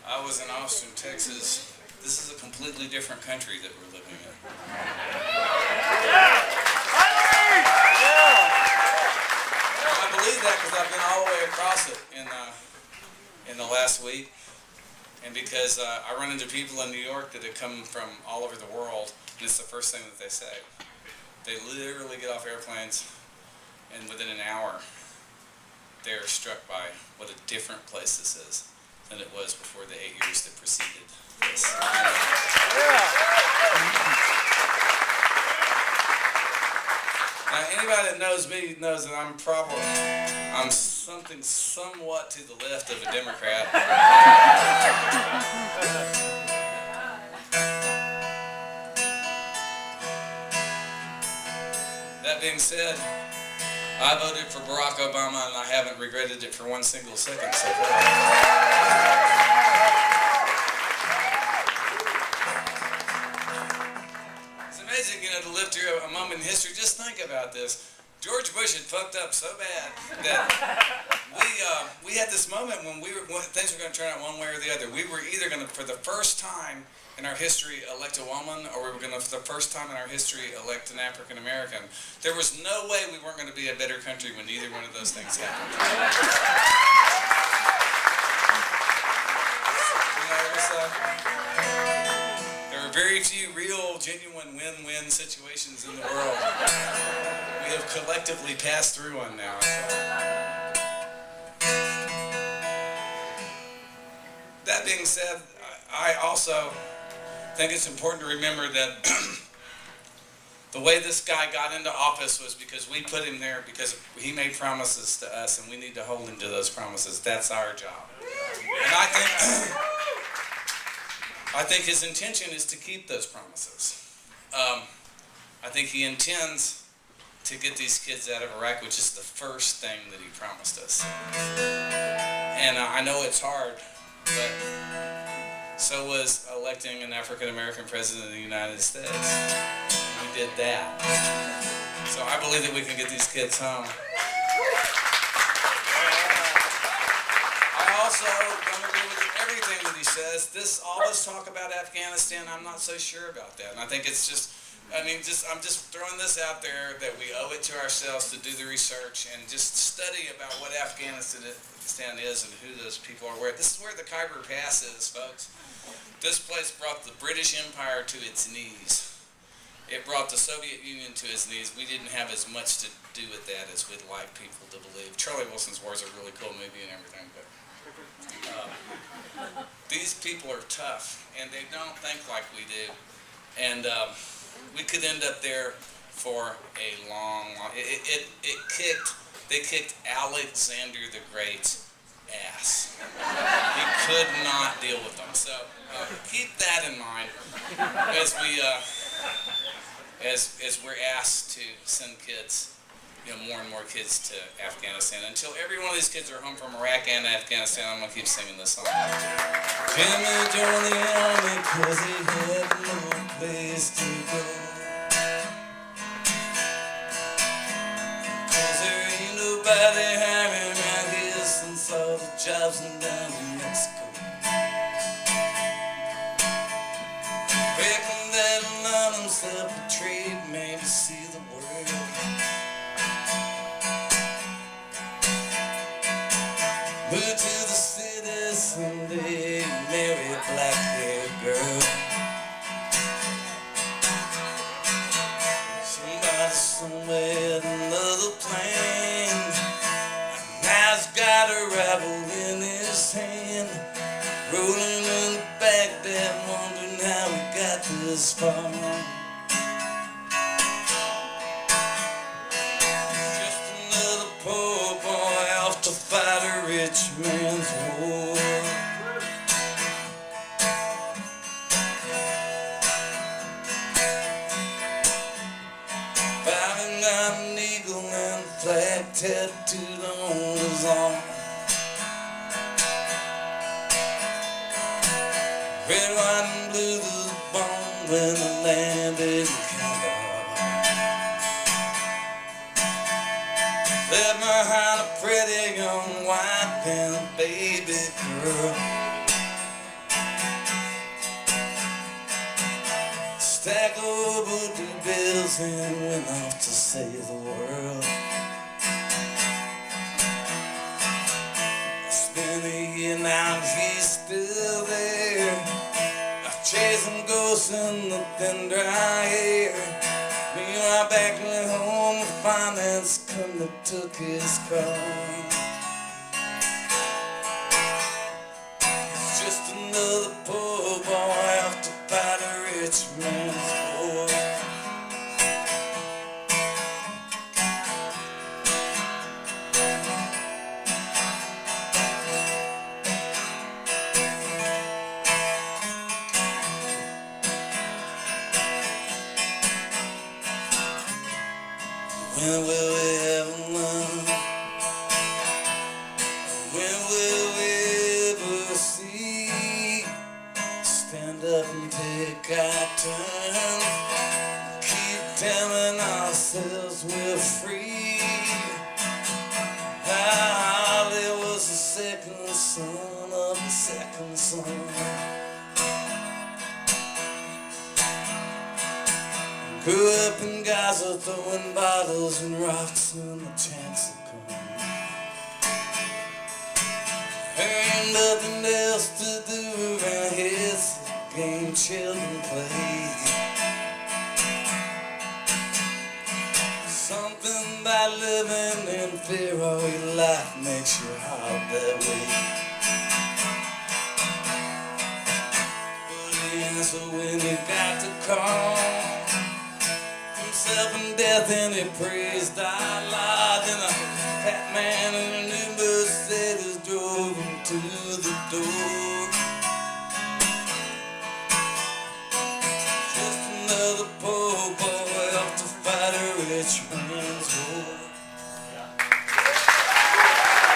I was in Austin, Texas. This is a completely different country that we're living in. I believe that because I've been all the way across it in the last week, and because I run into people in New York that have come from all over the world, and it's the first thing that they say. They literally get off airplanes, and within an hour, they're struck by what a different place this is than it was before the 8 years that preceded this. Now, anybody that knows me knows that I'm something somewhat to the left of a Democrat. That being said, I voted for Barack Obama, and I haven't regretted it for one single second so far. It's amazing, to live through a moment in history. Just think about this. George Bush had fucked up so bad that we had this moment when things were going to turn out one way or the other. We were either going to, for the first time in our history, elect a woman, or we were going to, for the first time in our history, elect an African American. There was no way we weren't going to be a better country when neither one of those things happened. There are very few real, genuine win-win situations in the world. We have collectively passed through one now. That being said, I also think it's important to remember that the way this guy got into office was because we put him there because he made promises to us, and we need to hold him to those promises. That's our job. And I think his intention is to keep those promises. I think he intends to get these kids out of Iraq, which is the first thing that he promised us. And I know it's hard, but so was electing an African American president of the United States. We did that. So I believe that we can get these kids home. I also don't agree with everything that he says. All this talk about Afghanistan, I'm not so sure about that. And I think it's just, I'm just throwing this out there that we owe it to ourselves to do the research and just study about what Afghanistan is and who those people are. This is where the Khyber Pass is, folks. This place brought the British Empire to its knees. It brought the Soviet Union to its knees. We didn't have as much to do with that as we'd like people to believe. Charlie Wilson's War is a really cool movie and everything, but these people are tough, and they don't think like we do. And we could end up there for a long they kicked Alexander the Great's ass. He could not deal with them. So keep that in mind as we're asked to send kids, more and more kids to Afghanistan. Until every one of these kids are home from Iraq and Afghanistan, I'm going to keep singing this song. Jimmy joined the army 'cause he had no place to go. 'Cause there ain't nobody hiring around here since all the jobs and down in Mexico. Reckon that none of them self-betrayed, maybe see the world. Moved to the city someday, marry a black-haired girl. Somebody somewhere had another plan. Now's got a rifle in his hand, rolling in the Baghdad, wondering how we got this far. Just another poor boy off to fight a rich man's war. Fighting got an eagle and a flag tattooed on his arm. Red, white, and blue to the bone when the landed in Kandahar. Left behind a pretty young white-pants baby girl. back over to bills and went off to save the world. It's been a year now and he's still there, chasing ghosts in the thin dry air. Meanwhile back at home, the finance company took his car. He's just another poor boy off to fight a rich man's war. When will we ever learn? When will we ever see? Stand up and take our turn. Keep telling ourselves we're free. Holly was the second son of the second son. Grew up in Gaza, throwing bottles and rocks when the chance had come. Ain't nothing else to do around here, it's the game children play. Something about living in fear all your life makes your heart that way. But the answer when you got to call himself and death, and he praised our Lord in a